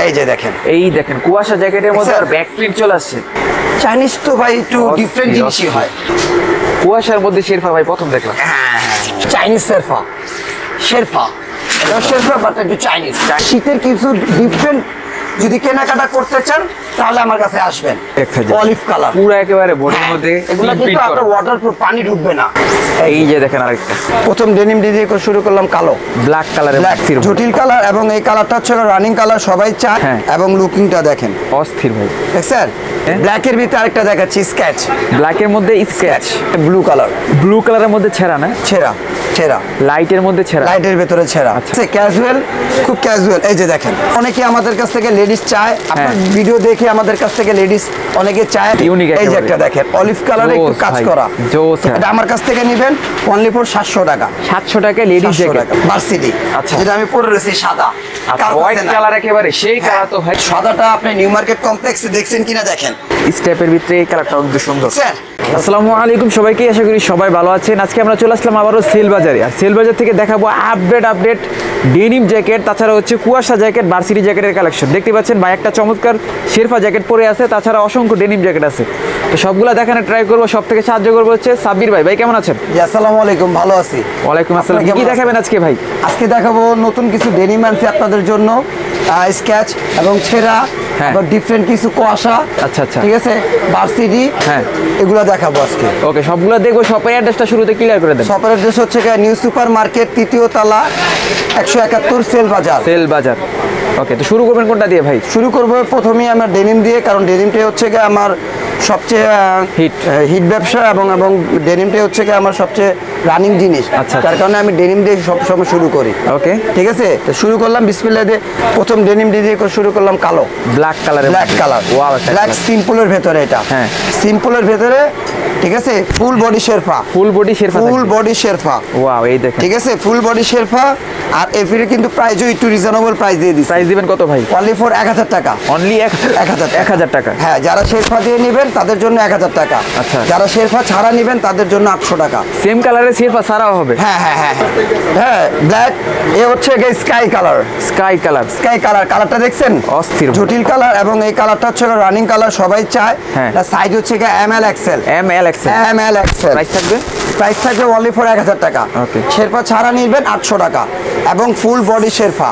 এই যে দেখেন, এই দেখেন কুয়াশা জ্যাকেটের মধ্যে আর ব্যাক প্রিন্ট চলে আসছে। চাইনিজ তো ভাই একটু ডিফারেন্ট জিনিসই হয়। কুয়াশার মধ্যে শেরফা ভাই প্রথম দেখলাম। চাইনিজ শেরফা, শেরফা এটা শেরফা বাট একটু চাইনিজ। শীতের কিছু ডিফারেন্ট যদি কেনাকাটা করতে চান তাহলে আমার কাছে আসবেন। অলিভ কালার পুরো একেবারে বডির মধ্যে এগুলো কিন্তু আপনার ওয়াটারপ্রুফ, পানি ঢুকবে না। এই যে দেখেন আরেকটা, প্রথম ডেনিম দিয়ে শুরু করলাম কালো, ব্ল্যাক কালারের জটিল কালার, এবং এই কালারটা হচ্ছে রানিং কালার, সবাই চায়। এবং লুকিংটা দেখেন অস্থির ভাই। দেখছেন ব্ল্যাকের ভিতরে আরেকটা দেখাচ্ছি, স্কেচ। ব্ল্যাকের মধ্যে স্কেচ, ব্লু কালার, ব্লু কালারের মধ্যে ছেঁড়া না, ছেঁড়া ছেঁড়া, লাইটের মধ্যে ছেঁড়া, লাইটের ভিতরে ছেঁড়া। আচ্ছা ক্যাজুয়াল, খুব ক্যাজুয়াল। এই যে দেখেন, অনেকে আমাদের কাছ থেকে লেডিস চায়, আপনার ভিডিও দেখে আমাদের কাছ থেকে লেডিস অনেকে চায়। এই যে একটা দেখেন অলিভ কালারে একটু কাজ করা, এটা আমার কাছ থেকে নেবেন অনলি ফর 700 টাকা। 700 টাকা লেডিস জ্যাকেট ভার্সিটি। আচ্ছা, যেটা আমি পরে রয়েছি সাদা, হোয়াইট কালার একেবারে সেই কালার তো ভাই। সাদাটা আপনি নিউ মার্কেট কমপ্লেক্সে দেখছেন কিনা দেখেন, স্টেপের ভিতরে এই কালারটা অনেক সুন্দর। স্যার আসসালামু আলাইকুম সবাইকে, আশা করি সবাই ভালো আছেন। আজকে আমরা চলে আসলাম আবারও সেল বাজারে, আর সেল বাজার থেকে দেখাবো আপডেট ডেনিম জ্যাকেট, তাছাড়া হচ্ছে কুয়াশা জ্যাকেট, ভার্সিটি জ্যাকেটের কালেকশন। দেখতে পাচ্ছেন ভাই একটা চমৎকার শেরফা জ্যাকেট পরে আছে, তাছাড়া অসংখ্য ডেনিম জ্যাকেট আছে। তো সবগুলো দেখানোর ট্রাই করবো, সব থেকে সাহায্য করবো হচ্ছে সাব্বির ভাই। ভাই কেমন আছেন? জি আসসালামু আলাইকুম, ভালো আছি। ওয়ালাইকুম আসসালাম। কি দেখাবেন আজকে ভাই? আজকে দেখাবো নতুন কিছু ডেনিম আনছি আপনাদের জন্য, স্কেচ এবং ছেঁড়া, আবার ডিফারেন্ট কিছু কুয়াশা। আচ্ছা আচ্ছা, ঠিক আছে, ভার্সিটি, এগুলো দেখাবো আজকে। ওকে, সবগুলো দেখবো। শপের অ্যাড্রেসটা শুরুতে ক্লিয়ার করে দেন। শপের অ্যাড্রেস হচ্ছে নিউ সুপার মার্কেট, 3য় তলা, 171 সেল বাজার। সেল বাজার। ওকে, তো শুরু করবেন কোনটা দিয়ে ভাই? শুরু করবো প্রথমেই আমরা ডেনিম দিয়ে, কারণ ডেনিমটাই হচ্ছে আমার সবচেয়ে হিট ব্যবসা, এবং ডেনিমটাই হচ্ছে আমার সবচেয়ে রানিং জিনিস। আচ্ছা, তার কারণে আমি ডেনিম দিয়ে সবসময় শুরু করি। ওকে, ঠিক আছে, তো শুরু করলাম বিসমিল্লাহ দিয়ে। প্রথম ডেনিম দিয়ে শুরু করলাম কালো, black colour, black colour, black সিম্পলের ভেতরে, এটা সিম্পলের ভেতরে। ঠিক আছে, ফুল বডি শেরফা, ফুল বডি শেরফা, ফুল বডি শেরফা। ওয়াও, এই দেখেন। ঠিক আছে, ফুল বডি শেরফা। আর এফিরে কিন্তু প্রাইসও একটু রিজনেবল প্রাইস দিয়ে দিচ্ছি। প্রাইস দিবেন কত ভাই? অনলি ফর 1000 টাকা। অনলি 1000 টাকা। হ্যাঁ, যারা শেরফা দিয়ে নেবেন তাদের জন্য 1000 টাকা। আচ্ছা, যারা শেরফা ছাড়া নেবেন তাদের জন্য 800 টাকা। সেম কালারের শেরফা ছাড়াও হবে? হ্যাঁ হ্যাঁ হ্যাঁ হ্যাঁ, ব্ল্যাক। এ হচ্ছে sky colour, sky colour, sky colour. কালারটা দেখছেন অস্থির, জটিল কালার, এবং এই কালারটা হচ্ছে রানিং কালার, সবাই চায়। সাইজ হচ্ছে ML XL, ML XL। Price থাকবে অনলি ফর 1000 টাকা। শেরফা ছাড়া নিবেন 800 টাকা, এবং ফুল বডি শেরফা।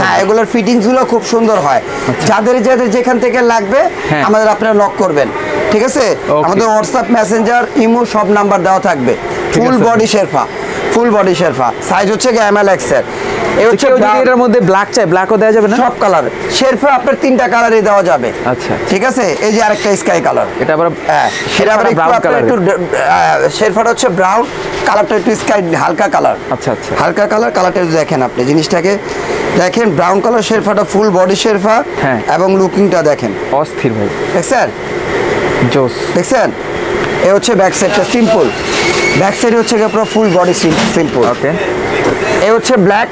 হ্যাঁ, এগুলোর ফিটিংস গুলো খুব সুন্দর হয়। যাদের যেখান থেকে লাগবে আমাদের আপনারা নক করবেন। ঠিক আছে, আমাদের হোয়াটসঅ্যাপ, মেসেঞ্জার, ইমো সব নাম্বার দেওয়া থাকবে। ফুল বডি শেরফা, ফুল বডি শেরফা। সাইজ হচ্ছে ML XL। এর মধ্যে ব্ল্যাক চাই, ব্ল্যাকও দেওয়া যাবে না? সব কালার শেরফা আপনার 3টা কালারই দেওয়া যাবে। আচ্ছা, ঠিক আছে। এই যে আরেকটা স্কাই কালার, এটা আবার সেটা আবার একটু শেরফাটা হচ্ছে ব্রাউন, কালারটা একটু স্কাই হালকা কালার। আচ্ছা আচ্ছা, হালকা কালার। কালারটা দেখেন, আপনি জিনিসটাকে দেখেন, ব্রাউন কালার শেরফাটা, ফুল বডি শেরফা, এবং লুকিংটা দেখেন অস্থির ভাই। দেখছেন, জোস। দেখছেন, এ হচ্ছে ব্যাক সাইডটা সিম্পল, ব্যাক সাইড হচ্ছে পুরো ফুল বডি সিম্পল। ওকে, এ হচ্ছে ব্ল্যাক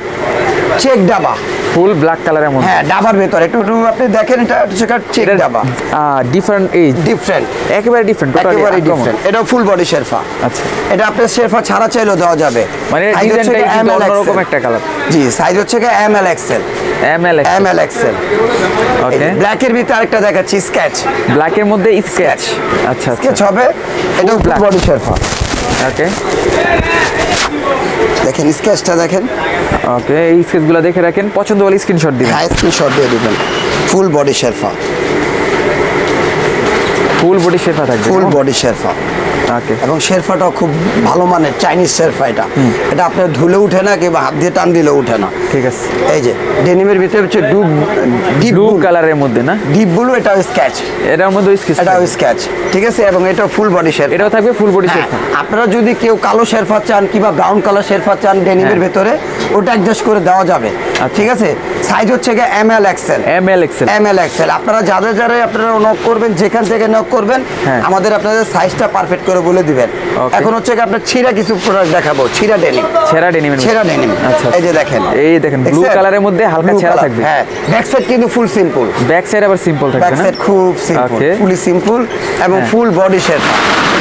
চেক ডাবা, ফুল ব্ল্যাক কালারের মধ্যে। হ্যাঁ, ডাবার ভেতরে একটু আপনি দেখেন, এটা হচ্ছে চেক ডাবা। ডিফারেন্ট, এই ডিফারেন্ট, একেবারে ডিফারেন্ট, একেবারে ডিফারেন্ট। এটা ফুল বডি শেরফা। আচ্ছা, এটা আপনার শেরফা ছাড়া চাইলেও দেওয়া যাবে। মানে ডিজাইনটা একটু অন্যরকম একটা কালার। জি, সাইজ হচ্ছে ML XL, ML XL। ওকে, ব্ল্যাকের ভিতরে আরেকটা দেখাচ্ছি, স্কেচ। ব্ল্যাকের মধ্যে স্কেচ। আচ্ছা, স্কেচ হবে। এটা ফুল বডি শেরফা। ওকে, দেখেন স্কেচটা দেখেন। ওকে, এই স্কেচগুলো দেখে রাখেন, পছন্দ হলে স্ক্রিনশট দিবেন। হ্যাঁ, স্ক্রিনশট দিয়ে দিবেন। ফুল বডি শেরফা, ফুল বডি শেরফা থাকবে, ফুল বডি শেরফা। ওকে, এবং শেরফাটাও খুব ভালো মানের চাইনিজ শেরফা। এটা আপনার ধুলে উঠে না, কিংবা হাত দিয়ে টান দিলে উঠে না। ঠিক আছে। এই যে ডেনিমের ভিতরে হচ্ছে ডিপ ব্লু কালারের মধ্যে না, ডিপ ব্লু। এটাও স্কেচ, এটার মধ্যে স্কেচ, এটাও স্কেচ। ঠিক আছে, এবং এটা ফুল বডি শেরফা, এটাও থাকবে ফুল বডি শেরফা। আপনারা যদি কেউ কালো শেরফা চান কিংবা ব্রাউন কালার শেরফা চান ডেনিমের ভিতরে, ওটা অ্যাডজাস্ট করে দেওয়া যাবে। ঠিক আছে, সাইজ হচ্ছে ML XL, ML XL। আপনারা যারা আপনারা নক করবেন, যেখান থেকে নক করবেন, আমাদের আপনাদের সাইজটা পারফেক্ট করে বলে দিবেন। এখন হচ্ছে আপনার ছিঁড়া কিছু প্রোডাক্ট দেখাবো, ছিঁড়া ডেনিম, ছেঁড়া ডেনিম। এই যে দেখেন, এই দেখেন ব্লু কালারের মধ্যে হালকা ছেঁড়া থাকবে। হ্যাঁ, ব্যাক সাইড কিন্তু ফুল সিম্পল, ব্যাক সাইড আবার সিম্পল থাকবে না, ব্যাক সাইড খুব সিম্পল, ফুলি সিম্পল, এবং ফুল বডি শেরফা,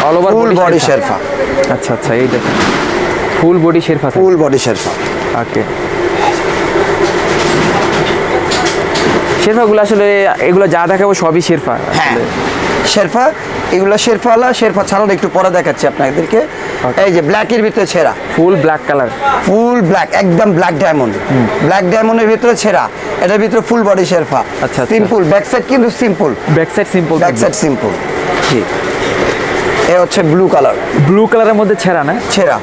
অল ওভার ফুল বডি শেরফা। আচ্ছা আচ্ছা, এই দেখেন ফুল বডি শেরফা, ফুল বডি শেরফা। ওকে, শেরফাগুলো আসলে এগুলো যা দেখাবো সবই শেরফা। হ্যাঁ শেরফা, এগুলো শেরফাওয়ালা, শেরফা ছাড়াও একটু পরে দেখাচ্ছি আপনাদেরকে। এই যে ব্ল্যাকের ভিতরে ছেঁড়া, full black colour, full black, একদম ব্ল্যাক ডায়মন্ড, ব্ল্যাক ডায়মন্ডের ভিতরে ছেঁড়া, এটার ভিতরে ফুল বডি শেরফা। আচ্ছা সিম্পল ব্যাক সাইড, কিন্তু simple back side, simple back side simple. ঠিক। এ হচ্ছে ব্লু কালার, ব্লু কালারের মধ্যে ছেঁড়া না, ছেঁড়া,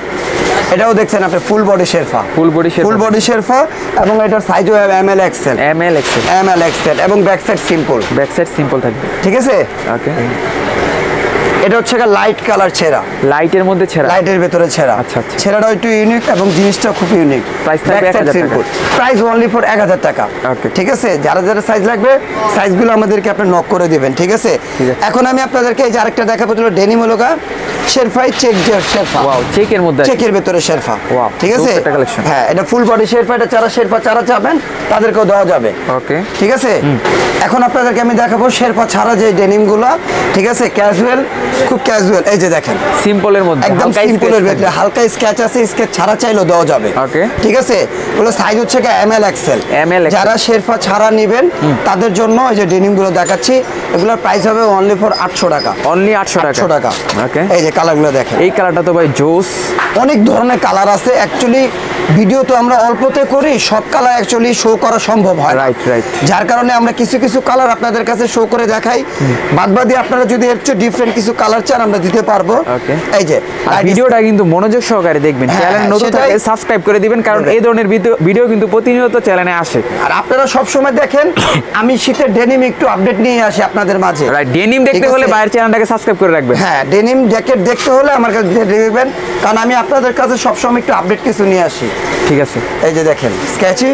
এটাও দেখছেন আপনি ফুল বডি শেরফা, ফুল বডি শেরফা, ফুল বডি শেরফা, এবং এটার সাইজও ML XL, ML XL, ML XL, এবং back side simple, back side simple থাকবে। ঠিক আছে। ওকে, এটা হচ্ছে লাইট কালার ছেঁড়া, লাইটের মধ্যে ছেঁড়া, লাইটের ভিতরে ছেঁড়া। আচ্ছা আচ্ছা, ছেঁড়াটা একটু ইউনিক এবং জিনিসটা খুব ইউনিক। প্রাইস থাকবে 1000 টাকা, প্রাইস অনলি ফর 1000 টাকা। ওকে, ঠিক আছে। যারা যারা সাইজ লাগবে সাইজগুলো আমাদেরকে আপনি নক করে দিবেন। ঠিক আছে। এখন আমি আপনাদেরকে এই যে আরেকটা দেখাবো, ডেনিম লোগা শেরফাই চেক শেরফা। ওয়াও, চেকের মধ্যে, চেকের ভিতরে শেরফা। ওয়াও, ঠিক আছে। হ্যাঁ, এটা ফুল বডি শেরফা, এটা যারা শেরফা চারা চাবেন তাদেরকেও দেওয়া যাবে। ওকে, ঠিক আছে। এখন আপনাদেরকে আমি দেখাবো শেরফা ছাড়া যে ডেনিমগুলো। ঠিক আছে, ক্যাজুয়াল, খুব ক্যাজুয়াল। এই যে দেখেন সিম্পলের মধ্যে, একদম সিম্পলের ভিতরে হালকা স্কেচ আছে, স্কেচ ছাড়া চাইলেও দেওয়া যাবে। ওকে, ঠিক আছে। ওগুলো সাইজ হচ্ছে এমএল এক্সেল। যারা শেরফা ছাড়া নেবেন তাদের জন্য এই যে ডেনিমগুলো দেখাচ্ছি, এগুলোর প্রাইস হবে অনলি ফর 800 টাকা। অনলি 800 টাকা। ওকে, এই যে কালারগুলো দেখেন, এই কালারটা তো ভাই জোস। অনেক ধরনের কালার আছে। অ্যাকচুয়ালি ভিডিও তো আমরা অল্পতে করি, সব কালার অ্যাকচুয়ালি শো করা সম্ভব হয়। Right right. যার কারণে আমরা কিছু কিছু কালার আপনাদের কাছে শো করে দেখাই, বাদবাকি আপনারা যদি একটু ডিফারেন্ট কিছু কালার চান আমরা দিতে পারবো। ওকে, এই যে ভিডিওটা কিন্তু মনোযোগ সহকারে দেখবেন, চ্যানেল নতুন থাকলে সাবস্ক্রাইব করে দিবেন, কারণ এই ধরনের ভিডিও কিন্তু প্রতিনিয়ত চ্যানেলে আসে। আর আপনারা সব সময় দেখেন আমি শীতের ডেনিম একটু আপডেট নিয়ে আসি আপনাদের মাঝে। রাইট, ডেনিম দেখতে হলে বাইরের চ্যানেলটাকে সাবস্ক্রাইব করে রাখবেন। হ্যাঁ, ডেনিম জ্যাকেট দেখতে হলে আমার কাছে দেখবেন, কারণ আমি আপনাদের কাছে সব সময় একটু আপডেট কিছু নিয়ে আসি। ঠিক আছে। এই যে দেখেন স্কেচি,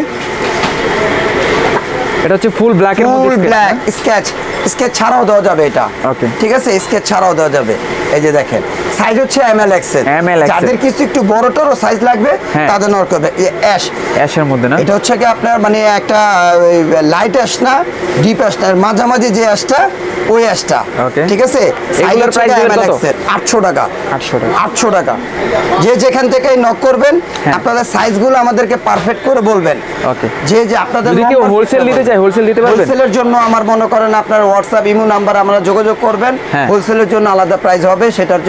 এটা হচ্ছে ফুল ব্ল্যাকের মধ্যে, ফুল ব্ল্যাক স্কেচ, স্কেচ ছাড়াও দেওয়া যাবে এটা। ওকে, ঠিক আছে, স্কেচ ছাড়াও দেওয়া যাবে। এই যে দেখেন সাইজ হচ্ছে এমএল এক্সেল। যাদের কিছু একটু বড়টারও সাইজ লাগবে তাদের নর করবে। অ্যাশ, অ্যাশের মধ্যে না, এটা হচ্ছে কি আপনার মানে একটা লাইট অ্যাশ না, ডিপ অ্যাশ না, মাঝামাঝি যে অ্যাশটা ওই অ্যাশটা। ঠিক আছে। এগুলোর প্রাইস এমএল এক্সেল 800 টাকা। 800 টাকা, 800 টাকা। যে যেখান থেকে নক করবেন আপনাদের সাইজগুলো আমাদেরকে পারফেক্ট করে বলবেন। ওকে, যে আপনাদের যদি কেউ হোলসেল নিতে চায় হোলসেল দিতে পারবেন। হোলসেলের জন্য আমার মনে করেন আপনার হোয়াটসঅ্যাপ ইমো নাম্বার আমরা যোগাযোগ করবেন। হোলসেলের জন্য আলাদা প্রাইস হবে, সেটার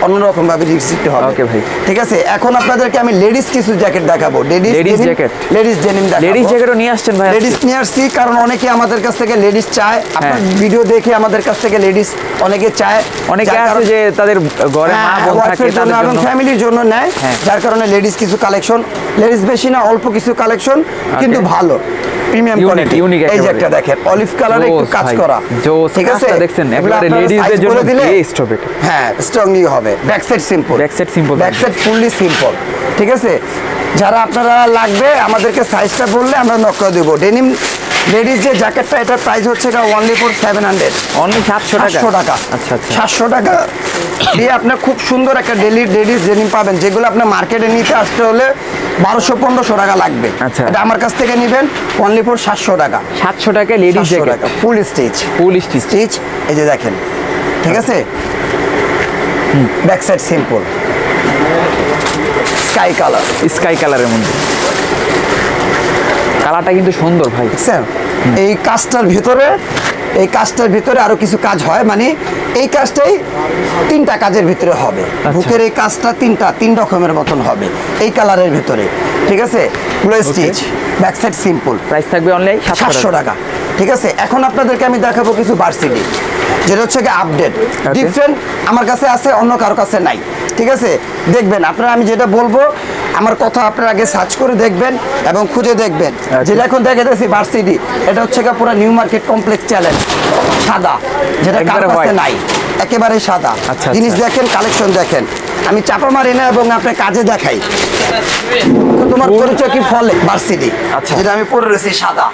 অন্যরকম ভাবে রিসিপ্ট হবে। ওকে ভাই, ঠিক আছে। এখন আপনাদেরকে আমি লেডিস কিছু জ্যাকেট দেখাবো। লেডিস জ্যাকেট, লেডিস ডেনিম দেখাবো। লেডিস জ্যাকেটও নিয়ে আসছেন ভাই? লেডিস নিয়ে আসছি, কারণ অনেকে আমাদের কাছ থেকে লেডিস চায়। আপনার ভিডিও দেখে আমাদের কাছ থেকে লেডিস অনেকে চায়, অনেকে আছে যে তাদের ঘরে মা বোন থাকে তাদের জন্য এবং ফ্যামিলির জন্য নেয়। যার কারণে লেডিস কিছু কালেকশন, লেডিস বেশি না অল্প কিছু কালেকশন, কিন্তু ভালো প্রিমিয়াম কোয়ালিটি। এই যে একটা দেখেন অলিভ কালারে একটু কাজ করা। ঠিক আছে, দেখছেন একেবারে লেডিসদের জন্য বেস্ট হবে। হ্যাঁ, স্ট্রংলি হবে। Back side simple, back side simple, back side fully simple. ঠিক আছে। যারা আপনারা লাগবে আমাদেরকে সাইজটা বললে আমরা নক করে দেব। ডেনিম লেডিস যে জ্যাকেটটা, এটার প্রাইস হচ্ছে অনলি ফর 700, অনলি 700 টাকা। আচ্ছা, 700 টাকা দিয়ে আপনার খুব সুন্দর একটা লেডিস ডেনিম পাবেন, যেগুলো আপনার মার্কেটে নিতে আসতে হলে 1200-1500 টাকা লাগবে। এটা আমার কাছ থেকে নেবেন অনলি ফর 700 টাকা। 700 টাকা লেডিস জ্যাকেট, ফুল স্টিচ, ফুল স্টিচ। এই যে দেখেন। ঠিক আছে। Back side simple, sky colour, sky কালারের মধ্যে কালারটা কিন্তু সুন্দর ভাই। এই কাজটার ভিতরে আরো কিছু কাজ হয়, মানে এই কাজটাই 3টা কাজের ভিতরে হবে। বুকের এই কাজটা 3 রকমের মতন হবে এই কালারের ভিতরে। ঠিক আছে। Glow stitch, back side simple, price থাকবে অনলি 700 টাকা। ঠিক আছে। এখন আপনাদেরকে আমি দেখাবো কিছু ভার্সিটি, যেটা হচ্ছে আপডেট ডিফারেন্ট, আমার কাছে আছে, অন্য কারো কাছে নাই। ঠিক আছে। দেখবেন আপনারা, আমি যেটা বলবো আমার কথা আপনারা আগে সার্চ করে দেখবেন এবং খুঁজে দেখবেন। যেটা এখন দেখাতেছি ভার্সিটি, এটা হচ্ছে পুরো নিউ মার্কেট কমপ্লেক্স চ্যালেঞ্জ, সাদা, যেটা কারো কাছে নাই, একেবারে সাদা। জিনিস দেখেন, কালেকশন দেখেন, আমি চাপা মারি না এবং আপনার কাজে দেখাই। তোমার পরিচয় কি ফলে ভার্সিটি, যেটা আমি পরে রয়েছি সাদা,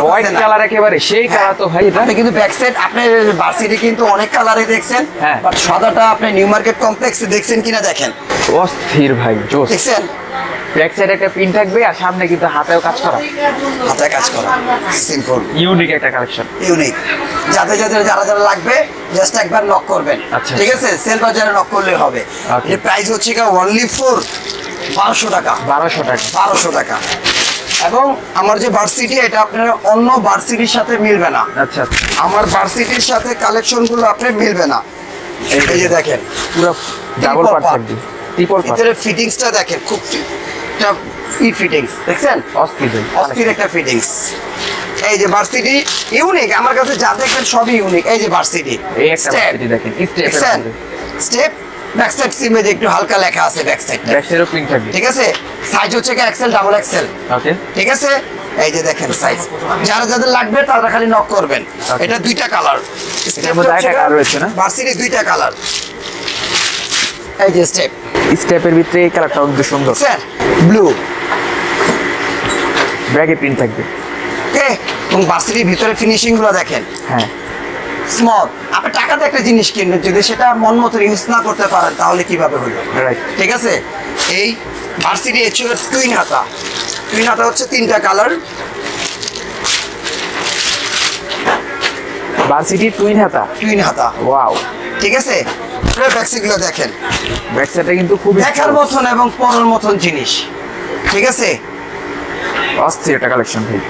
হোয়াইট কালার একেবারে সেই কালার তো ভাই। আপনি কিন্তু ব্যাক সাইড আপনি ভার্সিটি কিন্তু অনেক কালারে দেখছেন, বাট সাদাটা আপনি নিউ মার্কেট কমপ্লেক্সে দেখছেন কিনা দেখেন। অস্থির ভাই, জোস। দেখছেন ব্যাক সাইডে একটা পিন থাকবে আর সামনে কিন্তু হাতেও কাজ করা, সিম্পল ইউনিক একটা কালেকশন, ইউনিক। যারা লাগবে জাস্ট একবার নক করবেন। ঠিক আছে। সেল বাজারে নক করলে হবে। এর প্রাইস হচ্ছে অনলি ফর 1200 টাকা। 1200 টাকা। 1200 টাকা। এবং আমার যে ভার্সিটি এটা আপনার অন্য ভার্সিটির সাথে মিলবে না। আচ্ছা, আমার ভার্সিটির সাথে কালেকশনগুলো আপনার মিলবে না। এই যে দেখেন পুরো ডাবল পার্ট থাকবে, ট্রিপল পার্ট। ভিতরে ফিটিংসটা দেখেন, খুব একটা ফিটিংস দেখছেন, অস্থির একটা ফিটিংস। এই যে ভার্সিটি ইউনিক, আমার কাছে যা দেখেন সবই ইউনিক। এই যে ভার্সিটি এই একটা ভার্সিটি দেখেন, স্টেপ ব্যাক সাইড সিমে একটু হালকা লেখা আছে, ব্যাক সাইড ব্যাক সাইডও প্রিন্ট থাকবে। ঠিক আছে, সাইজ হচ্ছে কি এক্সেল ডাবল এক্সেল। ওকে, ঠিক আছে, এই যে দেখেন সাইজ, যাদের লাগবে তারা খালি নক করবেন। এটা দুইটা কালার, এর মধ্যে একটা কালার রয়েছে না, ভার্সিটি দুইটা কালার। এই যে স্টেপের ভিতরে এই কালারটা কিন্তু সুন্দর, স্যার ব্লু ব্যাগে প্রিন্ট থাকবে। ওকে, এবং ভার্সিটির ভিতরে ফিনিশিং গুলো দেখেন। হ্যাঁ, স্মল। আপনি টাকাতে একটা জিনিস কিনবেন, যদি সেটা মন মতো ইউজ না করতে পারেন তাহলে কিভাবে হইল? রাইট। ঠিক আছে, এই ভার্সিটি হচ্ছে টুইন হাতা। টুইন হাতা হচ্ছে তিনটা কালার। ভার্সিটি টুইন হাতা, ওয়াও। ঠিক আছে, ব্যাক সাইডগুলো দেখেন, ব্যাক সাইডটা কিন্তু খুব দেখার মতন এবং পরার মতন জিনিস। ঠিক আছে, অস্থির একটা কালেকশন ভাই।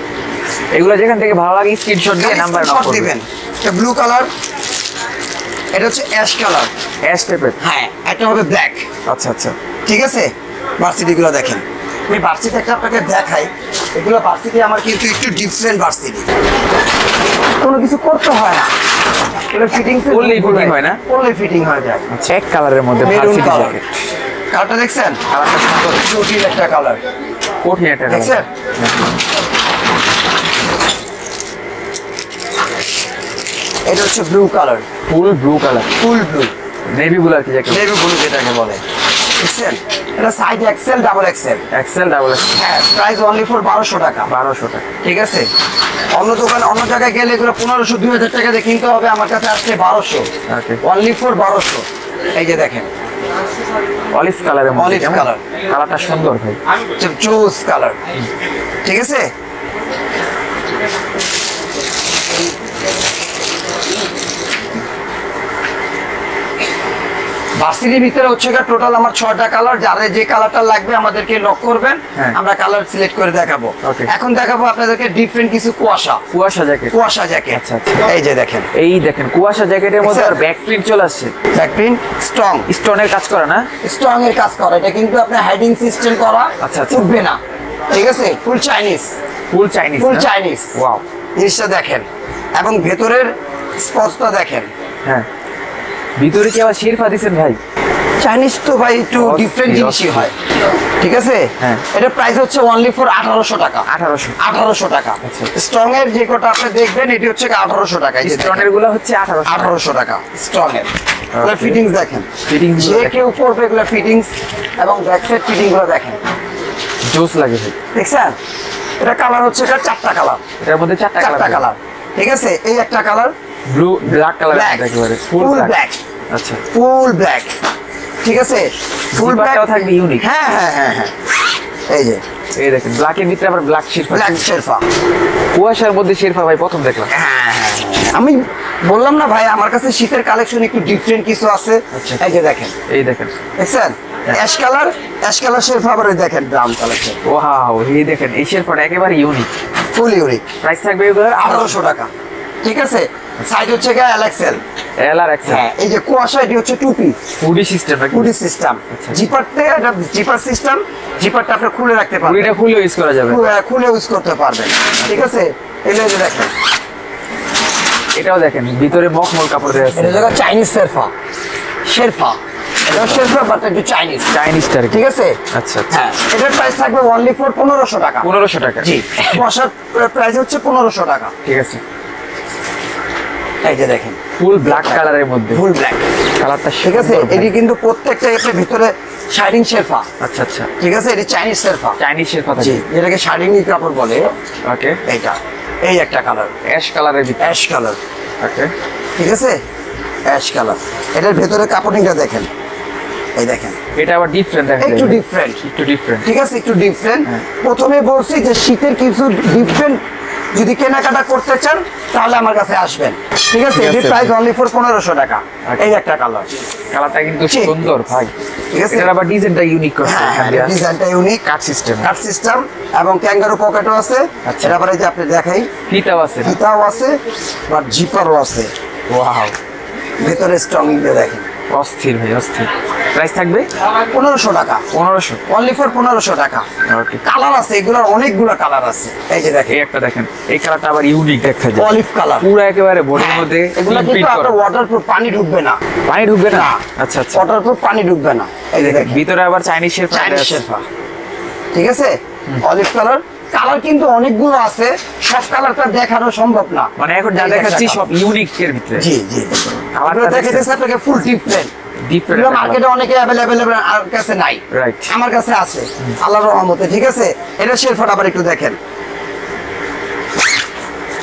এগুলো যেখান থেকে ভালো লাগে স্ক্রিনশট দিয়ে নাম্বার নক দিবেন। এটা ব্লু কালার, এটা হচ্ছে অ্যাশ কালার, অ্যাশ টাইপের। হ্যাঁ, এটা হবে ব্ল্যাক। আচ্ছা আচ্ছা, ঠিক আছে, ভার্সিটিগুলো দেখেন। আমি ভার্সিটি একটা আপনাকে দেখাই, এগুলো ভার্সিটি আমার কিন্তু একটু ডিফারেন্ট ভার্সিটি, কোনো কিছু করতে হয় না, এগুলো ফিটিং হয় না, ফুললি ফিটিং হয়ে যায়। আচ্ছা, এক কালারের মধ্যে ভার্সিটি জ্যাকেট। কালারটা দেখছেন? কালারটা সুন্দর, জটিল একটা কালার, কঠিন একটা কালার। দেখছেন? এটা হচ্ছে ব্লু কালার, ফুল ব্লু কালার, ফুল ব্লু, নেভি ব্লু আর কি জ্যাকেট, নেভি ব্লু যেটাকে বলে। দেখছেন? এটা size XL double XL. XL double XL. হ্যাঁ, প্রাইস অনলি ফর 1200 টাকা। 1200 টাকা। ঠিক আছে, অন্য দোকানে অন্য জায়গায় গেলে এগুলো 1500 2000 টাকা দিয়ে কিনতে হবে, আমার কাছে আসলে 1200। ওকে, অনলি ফর 1200। এই যে দেখেন, অলিভ কালারের মধ্যে, অলিভ কালার, কালারটা সুন্দর ভাই, জোস কালার। ঠিক আছে, ভার্সিটির ভিতরে হচ্ছে টোটাল আমার 6টা কালার। যাদের যে কালারটা লাগবে আমাদেরকে নক করবেন, আমরা কালার সিলেক্ট করে দেখাবো। এখন দেখাবো আপনাদেরকে ডিফারেন্ট কিছু কুয়াশা জ্যাকেট। আচ্ছা আচ্ছা, এই যে দেখেন, এই দেখেন কুয়াশা জ্যাকেটের মধ্যে আর ব্যাক প্রিন্ট চলে আসছে। ব্যাক প্রিন্ট স্টোনের কাজ করা না, স্ট্রং এর কাজ করা। এটা কিন্তু আপনার হাইডিং সিস্টেম করা, আচ্ছা আচ্ছা, উঠবে না। ঠিক আছে, ফুল চাইনিজ, ওয়াও। জিনিসটা দেখেন, এবং ভেতরের স্পটটা দেখেন। হ্যাঁ, ভিতরে কি আবার শেরফা দিবেন ভাই? চাইনিজ তো ভাই একটু ডিফারেন্ট জিনিসই হয়। ঠিক আছে, হ্যাঁ, এটা প্রাইস হচ্ছে অনলি ফর 1800 টাকা। 1800 টাকা। স্ট্রং এর যে কোটা আপনি দেখবেন এটি হচ্ছে 1800 টাকা। এই স্ট্রং এর গুলো হচ্ছে 1800 টাকা স্ট্রং এর। এগুলা ফিটিংস দেখেন, ফিটিংস যে কেউ পরবে এগুলা ফিটিংস এবং ব্যাক সাইড ফিটিং গুলো দেখেন, জোস লাগে ভাই। দেখছেন? এটা কালার হচ্ছে 4টা কালার, এটার মধ্যে 4টা কালার। ঠিক আছে, এই একটা কালার ব্লু, ব্ল্যাক কালার, একেবারে ফুল ব্ল্যাক। আচ্ছা, ফুল ব্ল্যাক। ঠিক আছে, ফুল ব্ল্যাকও থাকবে ইউনিক। হ্যাঁ হ্যাঁ হ্যাঁ হ্যাঁ, এই যে এই দেখেন, ব্ল্যাকের ভিতরে আবার ব্ল্যাক শেরফা। কুয়াশার মধ্যে শেরফা ভাই প্রথম দেখলাম। আমি বললাম না ভাই, আমার কাছে শীতের কালেকশন একটু ডিফারেন্ট কিছু আছে। এই যে দেখেন, দেখছেন অ্যাশ কালার শেরফা। আবার দেখেন ব্রাউন কালার। ওয়াও, এই দেখেন, এই শেরফাটা একেবারে ইউনিক, ফুল ইউনিক। প্রাইস থাকবে এগুলোর 1800 টাকা। ঠিক আছে, সাইজ হচ্ছে এল এক্সেল। হ্যাঁ, এই যে কুয়াশা, এটি হচ্ছে টুপি, হুডি সিস্টেম। জিপারতে এটা জিপার সিস্টেম। জিপারটা আপনি খুলে রাখতে পারবেন, হুডিটা খুলে ইউজ করা যাবে, খুলে ইউজ করতে পারবেন। ঠিক আছে, এগুলো যে দেখেন, এটাও দেখেন ভিতরে মখমল কাপড় দেওয়া আছে। এটা জায়গা চাইনিজ শেরফা। এটা শেরফা বাট একটু চাইনিজ টাইপ। ঠিক আছে, আচ্ছা আচ্ছা। হ্যাঁ, এটার প্রাইস থাকবে অনলি ফর 1500 টাকা। 1500 টাকা, জি। কুয়াশার প্রাইস হচ্ছে 1500 টাকা। ঠিক আছে, এই যে দেখেন, ফুল ব্ল্যাক কালারের মধ্যে, ফুল ব্ল্যাক কালারটা। ঠিক আছে, এটি কিন্তু প্রত্যেকটা এর ভিতরে শাইনিং শেরফা। আচ্ছা আচ্ছা, ঠিক আছে, এটি চাইনিজ শেরফা। জি, এটাকে শাইনিং কাপড় বলে। ওকে, এইটা এই একটা কালার, অ্যাশ কালারের ভিতরে, অ্যাশ কালার। ওকে, ঠিক আছে, অ্যাশ কালার। এটার ভেতরে কাপড়িংটা দেখেন, এই দেখেন, এটা আবার ডিফারেন্ট, একটু ডিফারেন্ট। ঠিক আছে, একটু ডিফারেন্ট। প্রথমে বলছি যে শীতের কিছু ডিফারেন্ট যদি কেনাকাটা করতে চান তাহলে আমার কাছে আসবেন, ঠিক আছে। এর প্রাইস অনলি ফর 1500 টাকা। এই একটা কালার, কালারটা কিন্তু সুন্দর ভাই, ঠিক আছে। এটা আবার ডিজাইনটা ইউনিক করছে, ডিজাইনটা ইউনিক, কাট সিস্টেম এবং ক্যাঙ্গারু পকেটও আছে। এটা আবার এই যে আপনি দেখাই, ফিতাও আছে আর জিপারও আছে। ওয়াও, ভিতরে স্ট্রং দিয়ে দেখেন, অস্থির ভাই অস্থির। প্রাইস থাকবে 1500 টাকা, 1500 অনলি ফর 1500 টাকা। ওকে, কালার আছে, এগুলোর অনেকগুলো কালার আছে। এই যে দেখেন, এই একটা দেখেন, এই কালারটা আবার ইউনিক দেখা যায়, অলিভ কালার, পুরো একেবারে বডির মধ্যে। এগুলো কিন্তু আপনার ওয়াটারপ্রুফ, পানি ঢুকবে না। আচ্ছা আচ্ছা, ওয়াটারপ্রুফ, পানি ঢুকবে না। এই দেখেন ভিতরে আবার চাইনিজ শেরপা, ঠিক আছে। অলিভ কালার, কালার কিন্তু অনেকগুলো আছে, সব কালারটা দেখানো সম্ভব না। মানে এখন যা দেখাচ্ছি সব ইউনিক এর ভিতরে। জি জি, কালারটা দেখাইতেছে আপনাকে ফুল ডিফারেন্ট। মার্কেটে অনেকে अवेलेबल আর কাছে নাই, রাইট, আমার কাছে আছে আল্লাহর রহমতে, ঠিক আছে। এটা শেরপাটা আবার একটু দেখেন,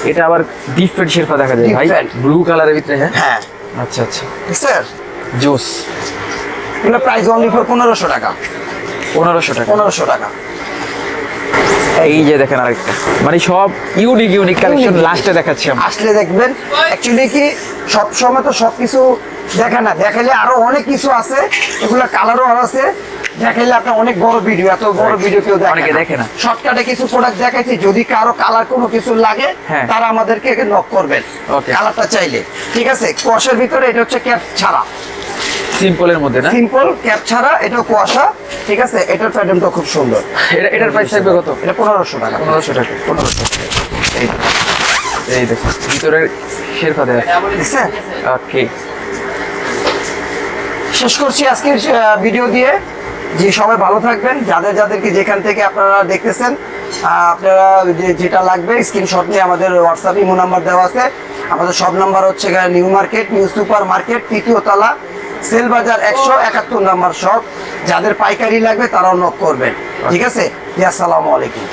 এটা আবার ডিফারেন্ট শেরপা দেখা যায় ভাই, ব্লু কালারের ভিতরে। হ্যাঁ, আচ্ছা আচ্ছা, স্যার জোস। এটা প্রাইস অনলি ফর 1500 টাকা, 1500 টাকা। এই যে দেখেন আরেকটা, মানে সব ইউনিক কালেকশন লাস্টে দেখাচ্ছি আমরা, আসলে দেখবেন। অ্যাকচুয়ালি কি সব সময় তো সবকিছু দেখা না, দেখাইলে আরো অনেক কিছু আছে, এগুলা কালারও আছে। দেখাইলে আপনার অনেক বড় ভিডিও, এত বড় ভিডিও কেউ দেখে না। শর্টকাটে কিছু প্রোডাক্ট দেখাইছি, যদি কারো কালার কোনো কিছু লাগে তারা আমাদেরকে নক করবেন কালারটা চাইলে, ঠিক আছে। কুয়াশার ভিতরে এটা হচ্ছে ক্যাপ ছাড়া, সিম্পলের মধ্যে না, সিম্পল ক্যাপ ছাড়া, এটা কুয়াশা, ঠিক আছে। এটার প্যাটার্নটা খুব সুন্দর। এটার প্রাইস থাকবে কত? এটা 1500 টাকা, 1500 টাকা। এই দেখুন ভিতরের শেরপা দেয়া আছে। ওকে, শেষ করছি আজকের ভিডিও দিয়ে। যে সবাই ভালো থাকবেন, যাদেরকে যেখান থেকে আপনারা দেখতেছেন, আপনারা যেটা লাগবে স্ক্রিনশট নিয়ে আমাদের হোয়াটসঅ্যাপ ইমো নাম্বার দেওয়া আছে। আমাদের সব নাম্বার হচ্ছে New Market, New Super Market, 3য় তলা, সেল বাজার 171 নাম্বার শপ। যাদের পাইকারি লাগবে তারাও নক করবেন, ঠিক আছে। আসসালামু আলাইকুম।